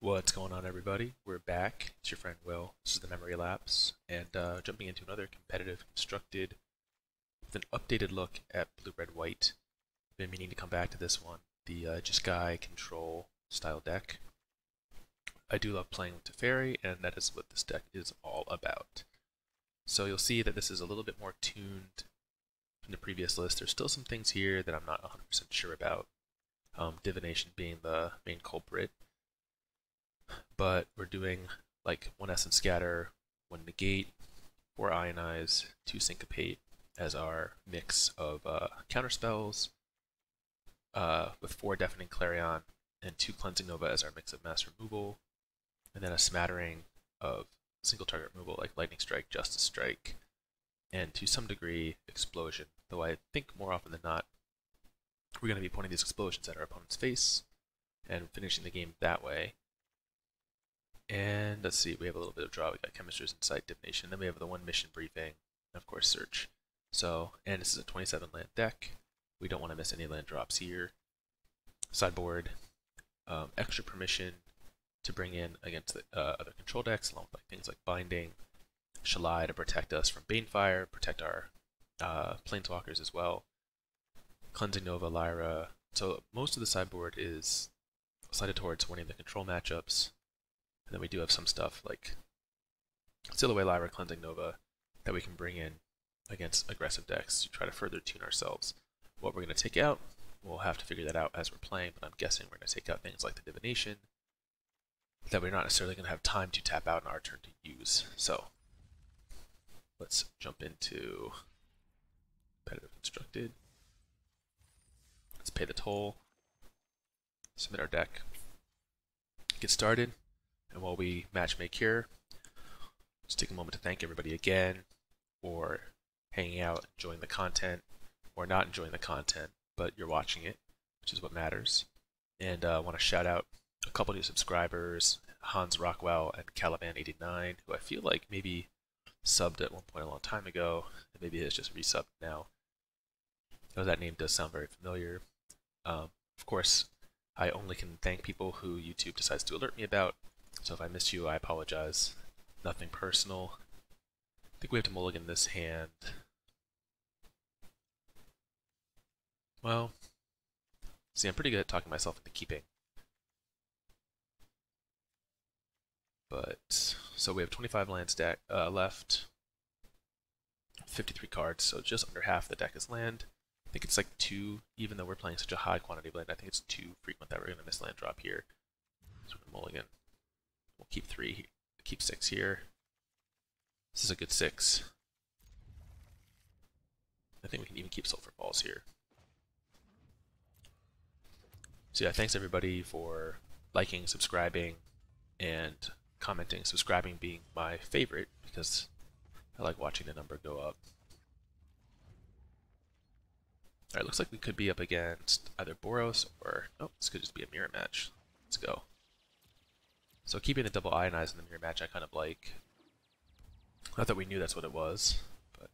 What's going on, everybody? We're back. It's your friend Will. This is the Memory Lapse, and jumping into another competitive constructed with an updated look at Blue, Red, White. Been meaning to come back to this one, the Jeskai control style deck. I do love playing with Teferi, and that is what this deck is all about. So you'll see that this is a little bit more tuned from the previous list. There's still some things here that I'm not 100% sure about. Divination being the main culprit. But we're doing like 1 Essence Scatter, 1 Negate, 4 Ionize, 2 Syncopate as our mix of counter spells, with 4 Deafening Clarion and 2 Cleansing Nova as our mix of mass removal, and then a smattering of single target removal like Lightning Strike, Justice Strike, and to some degree Explosion, though I think more often than not we're going to be pointing these explosions at our opponent's face and finishing the game that way. And let's see, we have a little bit of draw. We got Chemister's Insight, Divination, then we have the 1 mission briefing, and of course Search. So, and this is a 27 land deck. We don't want to miss any land drops here. Sideboard, extra permission to bring in against the other control decks, along with things like Binding, Shalai to protect us from Banefire, protect our Planeswalkers as well. Cleansing Nova, Lyra. So most of the sideboard is sided towards winning the control matchups. And then we do have some stuff like Seal Away Lyra, Cleansing Nova that we can bring in against aggressive decks to try to further tune ourselves. What we're going to take out, we'll have to figure that out as we're playing, but I'm guessing we're going to take out things like the Divination that we're not necessarily going to have time to tap out in our turn to use. So let's jump into competitive constructed. Let's pay the toll, submit our deck, get started. And while we match make here, just take a moment to thank everybody again for hanging out, enjoying the content, or not enjoying the content, but you're watching it, which is what matters. And I want to shout out a couple new subscribers, Hans Rockwell and Caliban89, who I feel like maybe subbed at one point a long time ago, and maybe has just resubbed now. Though that name does sound very familiar. Of course, I only can thank people who YouTube decides to alert me about. So if I miss you, I apologize. Nothing personal. I think we have to mulligan this hand. Well, see, I'm pretty good at talking myself into keeping. But, so we have 25 lands left. 53 cards, so just under half the deck is land. I think it's like 2, even though we're playing such a high quantity of land, I think it's 2 frequent that we're going to miss land drop here. So we're mulligan. We'll keep 3, keep 6 here. This is a good 6. I think we can even keep Sulfur Falls here. So yeah, thanks everybody for liking, subscribing, and commenting. Subscribing being my favorite because I like watching the number go up. Alright, looks like we could be up against either Boros or... oh, this could just be a mirror match. Let's go. So keeping the double Ionize in the mirror match I kind of like. Not that we knew that's what it was, but...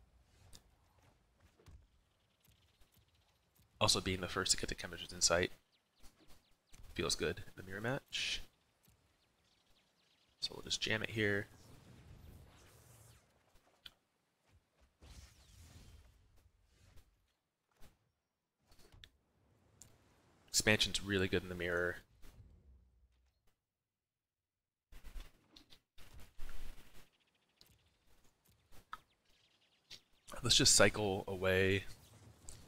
also being the first to get the Chemister's Insight feels good in the mirror match. So we'll just jam it here. Expansion's really good in the mirror. Let's just cycle away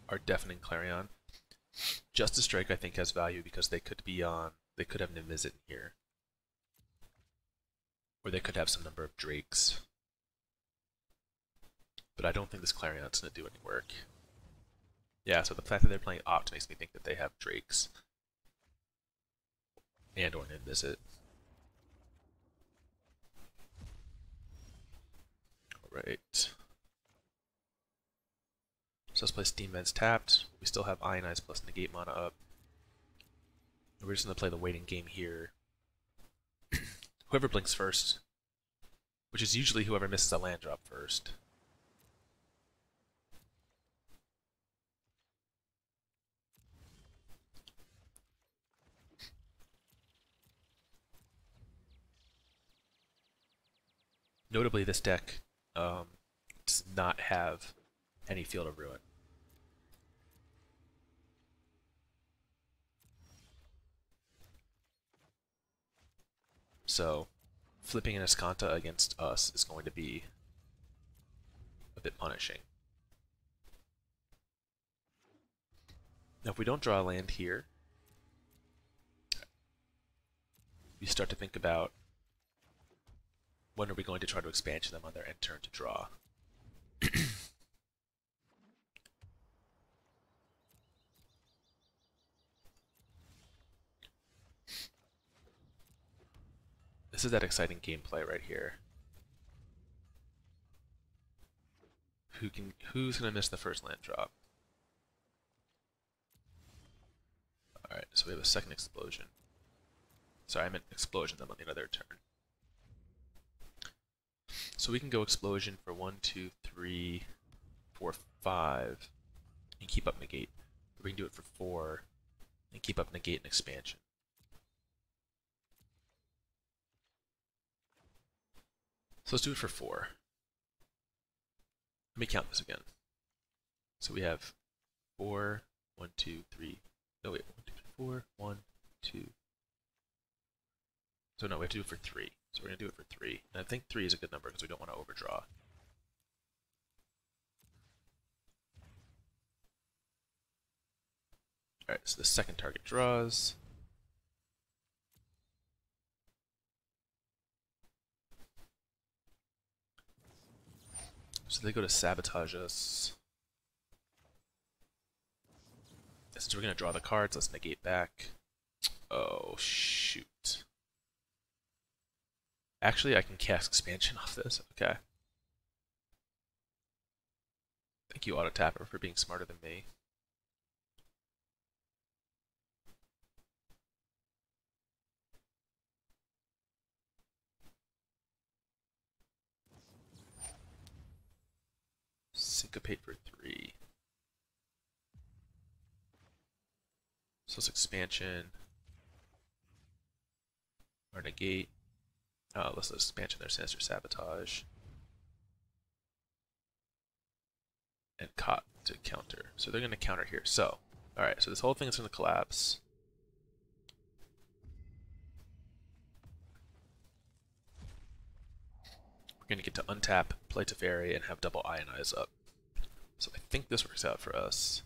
our Deafening Clarion. Justice Strike I think has value because they could be on, they could have Izzet here. Or they could have some number of Drakes. But I don't think this Clarion's going to do any work. Yeah, so the fact that they're playing Opt makes me think that they have Drakes. And or an Izzet. Alright. So let's play Steam Vents tapped. We still have Ionize plus Negate mana up. We're just going to play the waiting game here. Whoever blinks first, which is usually whoever misses a land drop first. Notably, this deck does not have any Field of Ruin. So, flipping an Azcanta against us is going to be a bit punishing. Now, if we don't draw a land here, we start to think about when are we going to try to expansion them on their end turn to draw. This is that exciting gameplay right here. Who's gonna miss the first land drop? Alright, so we have a second explosion. Sorry, I meant explosion them on the other turn. So we can go explosion for 1, 2, 3, 4, 5, and keep up negate. Or we can do it for 4 and keep up negate and expansion. So let's do it for 4. Let me count this again. So we have 4, 1, 2, 3. No, wait, 1, 2, 3, 4, 1, 2. So no, we have to do it for 3. So we're going to do it for 3. And I think 3 is a good number because we don't want to overdraw. Alright, so the second target draws. So they go to sabotage us. Since we're going to draw the cards, let's negate back. Oh, shoot. Actually, I can cast expansion off this. Okay. Thank you, Auto Tapper, for being smarter than me. Syncopate for 3. So it's expansion. Or negate. Let's expansion their Sinister Sabotage. And caught to counter. So they're going to counter here. So, alright, so this whole thing is going to collapse. We're going to get to untap, play Teferi, and have double Ionize up. So I think this works out for us.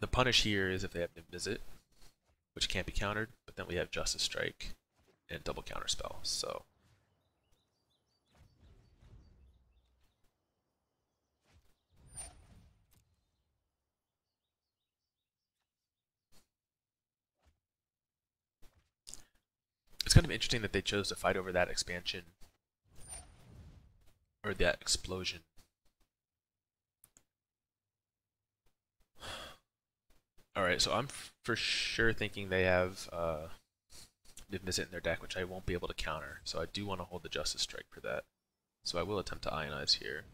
The punish here is if they have Izzet, which can't be countered, but then we have Justice Strike and double counterspell, so. It's kind of interesting that they chose to fight over that expansion, or that explosion. Alright, so I'm for sure thinking they have Izzet in their deck, which I won't be able to counter, so I do want to hold the Justice Strike for that. So I will attempt to Ionize here.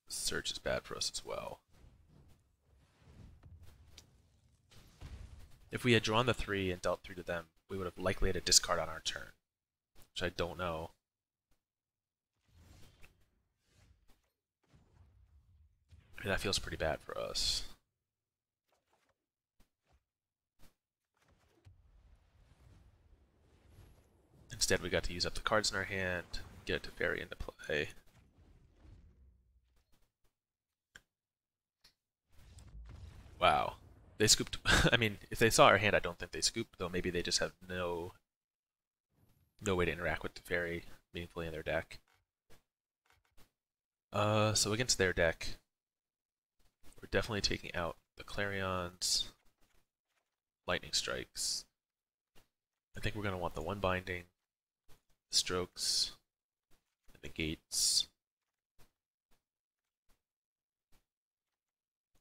Search is bad for us as well. If we had drawn the 3 and dealt 3 to them, we would have likely had a discard on our turn, which I don't know. I mean, that feels pretty bad for us. Instead, we got to use up the cards in our hand, get a Teferi into play. Wow. They scooped. I mean, if they saw our hand, I don't think they scooped, though maybe they just have no way to interact with Teferi meaningfully in their deck. So against their deck, we're definitely taking out the Clarions, Lightning Strikes. I think we're going to want the one binding, the Strokes, the Negates,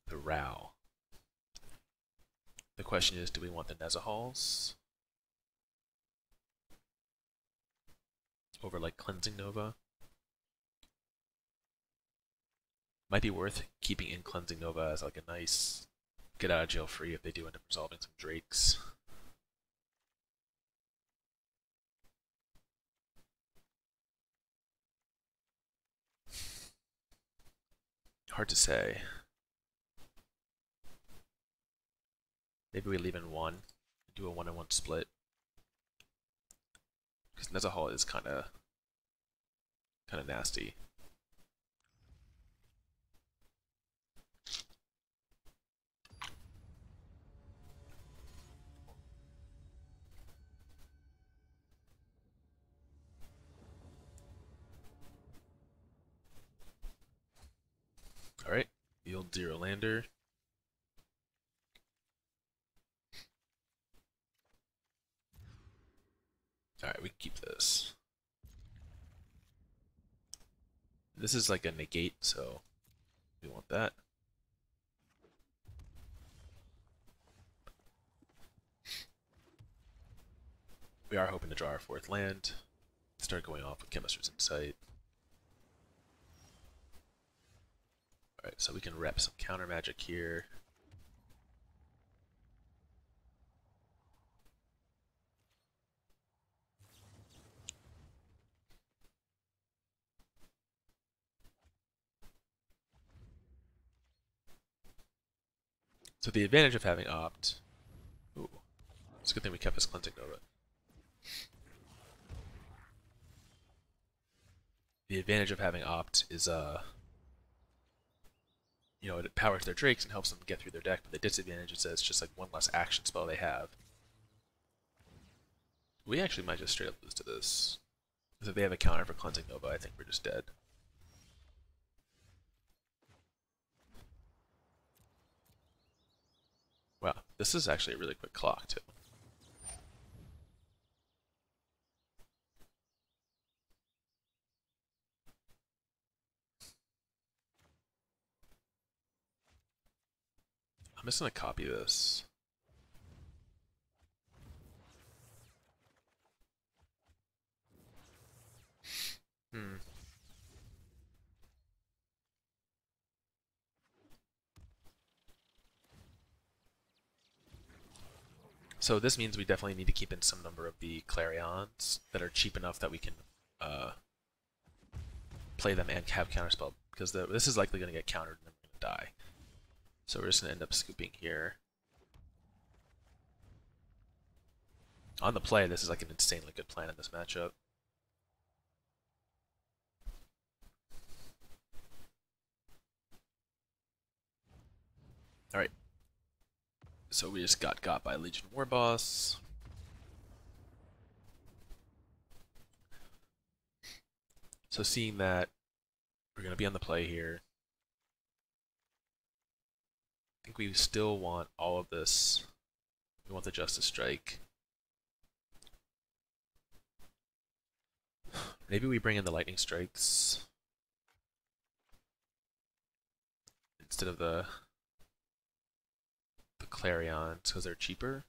the Row. The question is, do we want the Nezahals? over like Cleansing Nova. Might be worth keeping in Cleansing Nova as like a nice get out of jail free if they do end up resolving some Drakes. Hard to say. Maybe we leave in one, do a 1-on-1 split. Because Nezahal is kind of nasty. Alright, yield 0 lander. Alright, we keep this. This is like a negate, so we want that. We are hoping to draw our 4th land. Start going off with Chemister's Insight. Alright, so we can rep some counter magic here. So the advantage of having Opt... Ooh, it's a good thing we kept this Cleansing Nova. The advantage of having Opt is, you know, it powers their Drakes and helps them get through their deck, but the disadvantage is that it's just like one less action spell they have. We actually might just straight up lose to this. Because if they have a counter for Cleansing Nova, I think we're just dead. Wow, this is actually a really quick clock, too. I'm just going to copy this. So this means we definitely need to keep in some number of the Clarions that are cheap enough that we can play them and have counterspell, because this is likely going to get countered and then we're going to die. So we're just going to end up scooping here. On the play, this is like an insanely good plan in this matchup. Alright. So we just got by Legion War Boss. So seeing that we're going to be on the play here, I think we still want all of this. We want the Justice Strike. Maybe we bring in the Lightning Strikes instead of the Clarions because they're cheaper.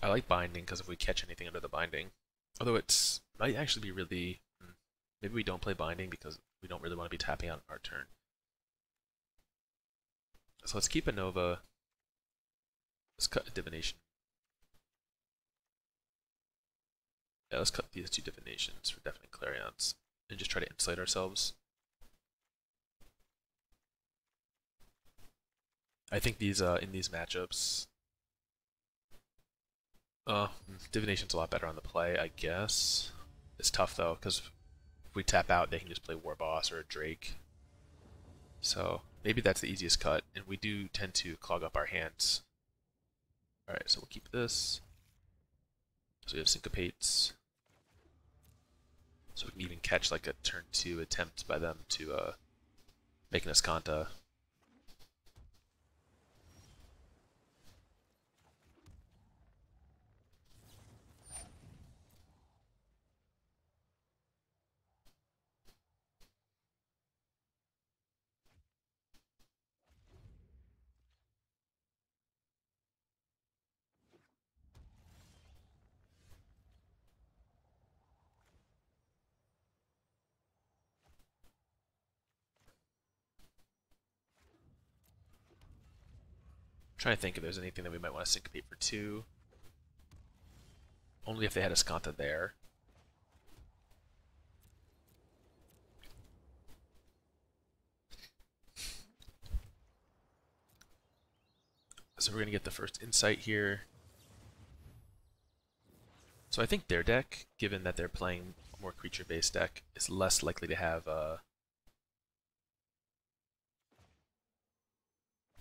I like Binding because if we catch anything under the Binding, although it might actually be really... Maybe we don't play Binding because we don't really want to be tapping out on our turn. So let's keep a Nova. Let's cut a Divination. Yeah, let's cut these 2 Divinations for Deafening Clarions and just try to insulate ourselves. I think these in these matchups, Divination's a lot better on the play, I guess. It's tough though, because if we tap out, they can just play War Boss or a Drake. So maybe that's the easiest cut, and we do tend to clog up our hands. Alright, so we'll keep this. So we have Syncopates. So we can even catch like a turn 2 attempt by them to make an Azcanta. trying to think if there's anything that we might want to syncopate for 2. Only if they had Azcanta there. So we're going to get the first insight here. So I think their deck, given that they're playing a more creature-based deck, is less likely to have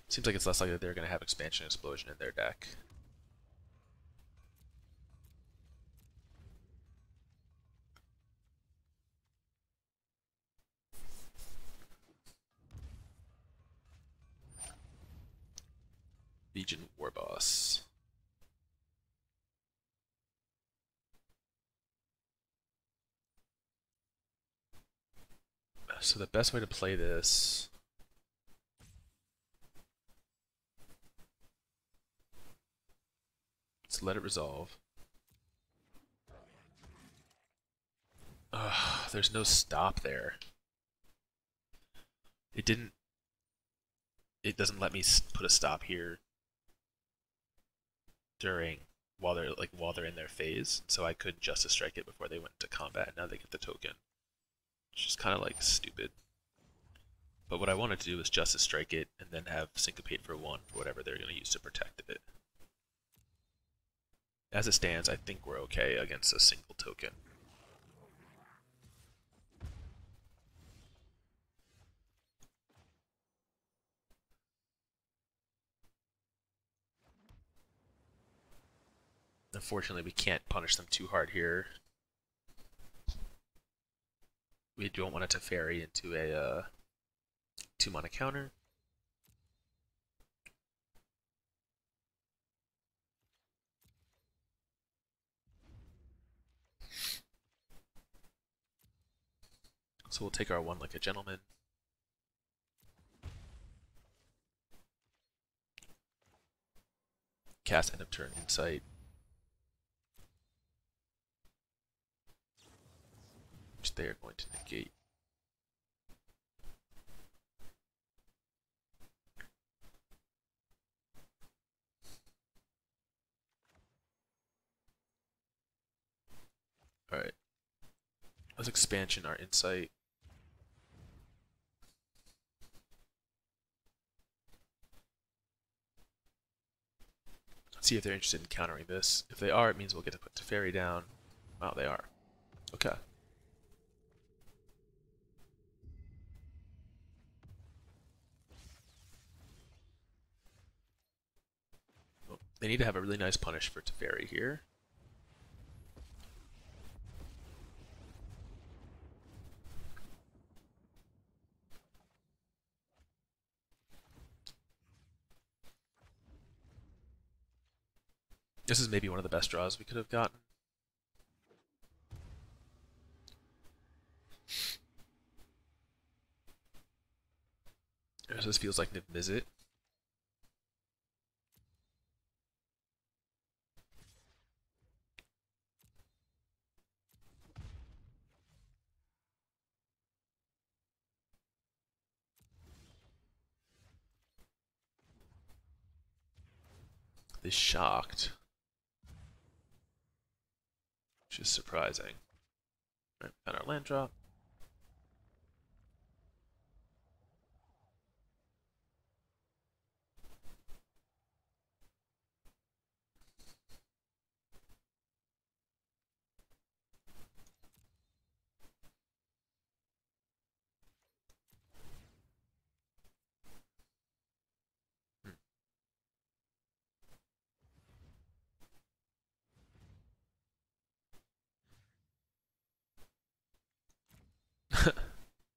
seems like it's less likely that they're going to have Expansion Explosion in their deck. Legion Warboss. So the best way to play this is let it resolve. There's no stop there. It doesn't let me put a stop here while they're in their phase, so I could Justice Strike it before they went into combat. Now they get the token, which is kind of like stupid. But what I wanted to do is Justice Strike it and then have Syncopate for 1 for whatever they're going to use to protect it. As it stands, I think we're okay against a single token. Unfortunately, we can't punish them too hard here. We don't want it to Teferi into a 2-mana counter. So we'll take our 1 like a gentleman. Cast end of turn Insight. Which they are going to negate. Alright. Let's expansion our Insight. Let's see if they're interested in countering this. If they are, it means we'll get to put Teferi down. Wow, they are. Okay. Well, they need to have a really nice punish for Teferi here. This is maybe one of the best draws we could have gotten. This feels like Izzet. They shocked. Which is surprising. Alright, got our land drop.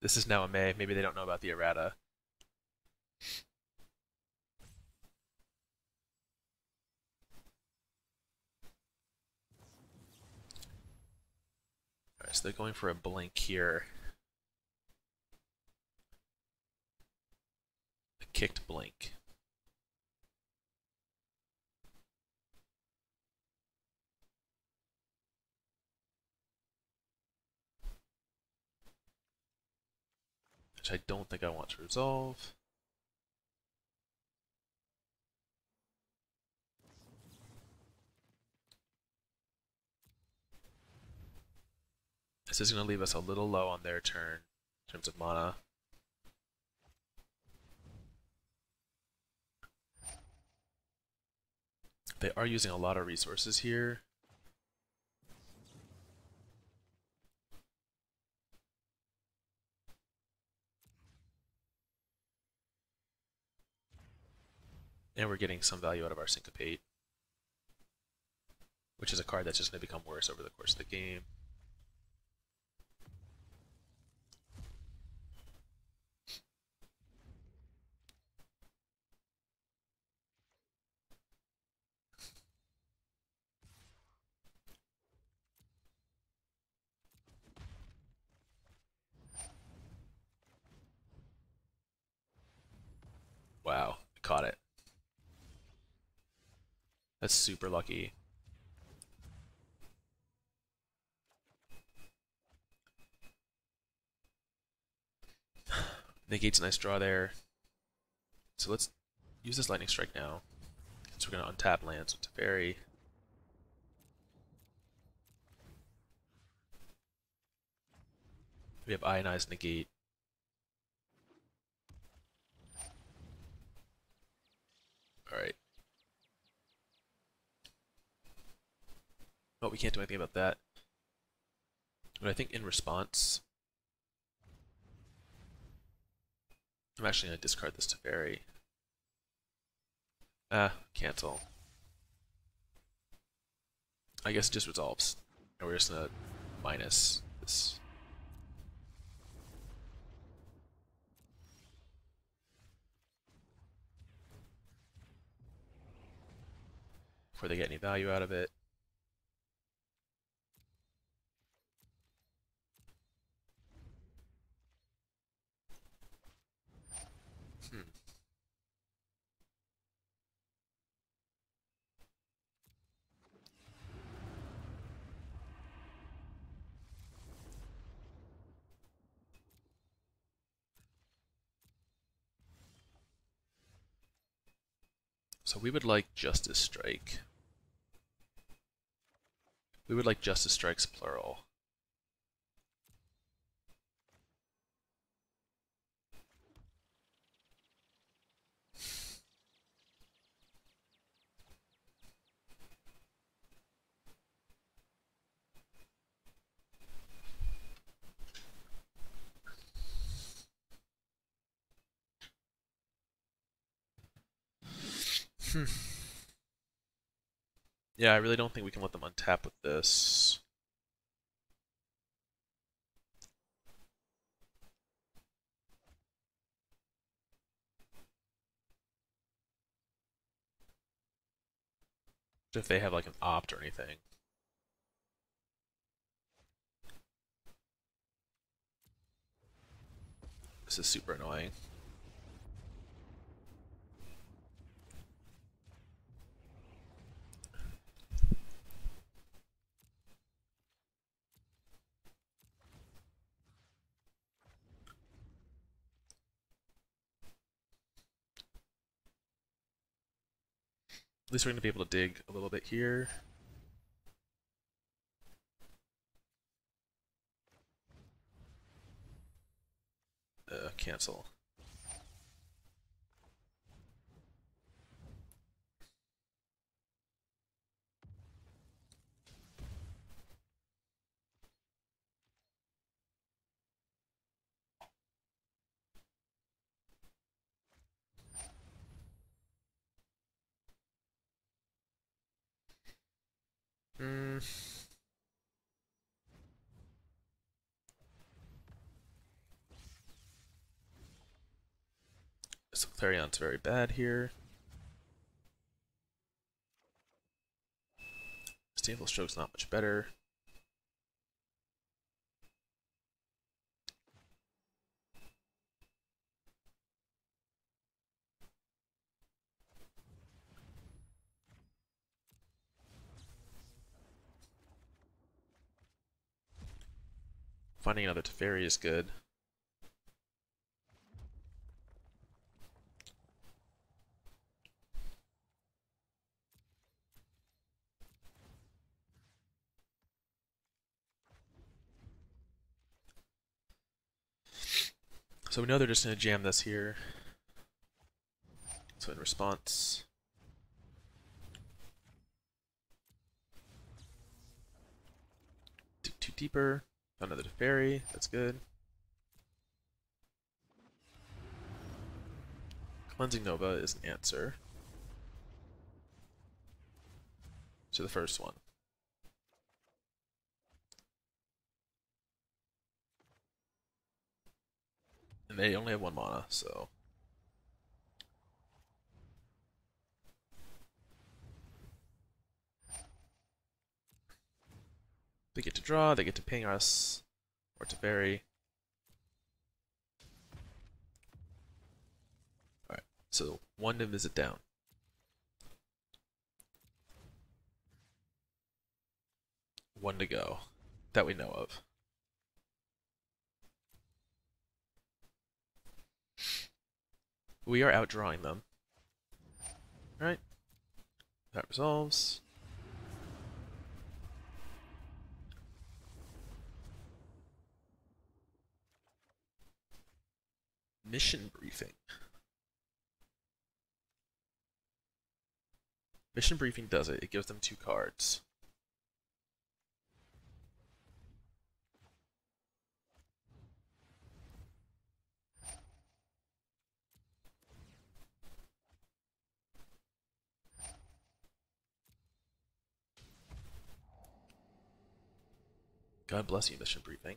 This is now a May. Maybe they don't know about the errata. Alright, so they're going for a blink here. A kicked blink. Which I don't think I want to resolve. This is going to leave us a little low on their turn in terms of mana. They are using a lot of resources here. And we're getting some value out of our Syncopate, which is a card that's just going to become worse over the course of the game. Wow, caught it. That's super lucky. Negate's a nice draw there. So let's use this Lightning Strike now. So we're going to untap lands with Teferi. We have Ionize, Negate. Alright. Oh, we can't do anything about that. But I think in response, I'm actually going to discard this Teferi. Cancel. I guess it just resolves. And we're just going to minus this. Before they get any value out of it. So we would like Justice Strike. We would like Justice Strikes plural. Yeah, I really don't think we can let them untap with this. If they have like an opt or anything. This is super annoying. At least we're going to be able to dig a little bit here. Cancel. So Clarion's very bad here. Disdainful Stroke's not much better. Finding another Teferi is good. So we know they're just going to jam this here. So in response, two deeper, another Teferi, that's good. Cleansing Nova is an answer to the first one. And they only have 1 mana, so they get to draw, they get to ping us, or Teferi. Alright, so 1 to visit down. One to go, that we know of. We are outdrawing them. Alright, that resolves. Mission briefing. Mission briefing does it. It gives them 2 cards. God bless you, mission briefing.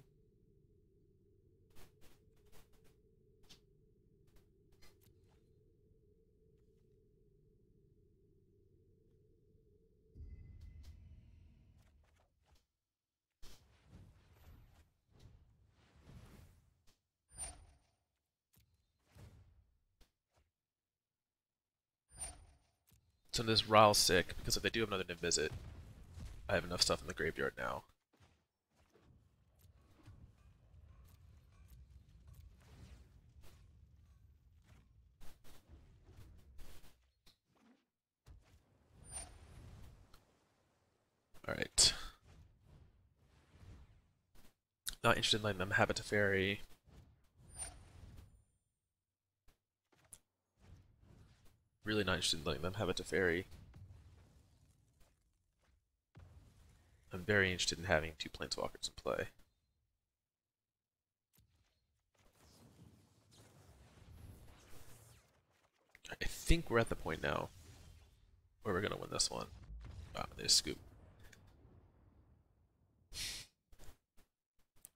So this Ryl's sick, because if they do have another Niv-Mizzet, I have enough stuff in the graveyard now. Alright. Not interested in letting them have a Teferi. Really not interested in letting them have a Teferi. I'm very interested in having 2 Planeswalkers in play. I think we're at the point now where we're going to win this one. Wow, they just scoop.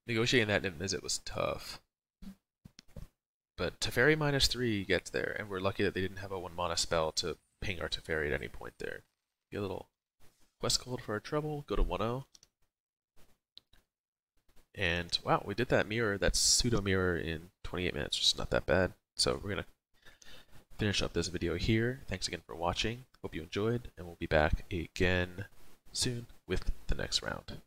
Negotiating that Niv-Mizzet was tough. But Teferi -3 gets there, and we're lucky that they didn't have a 1 mana spell to ping our Teferi at any point there. Get a little quest code for our trouble, go to 1-0. And wow, we did that mirror, that pseudo mirror in 28 minutes, which is not that bad. So we're going to finish up this video here. Thanks again for watching. Hope you enjoyed, and we'll be back again soon with the next round.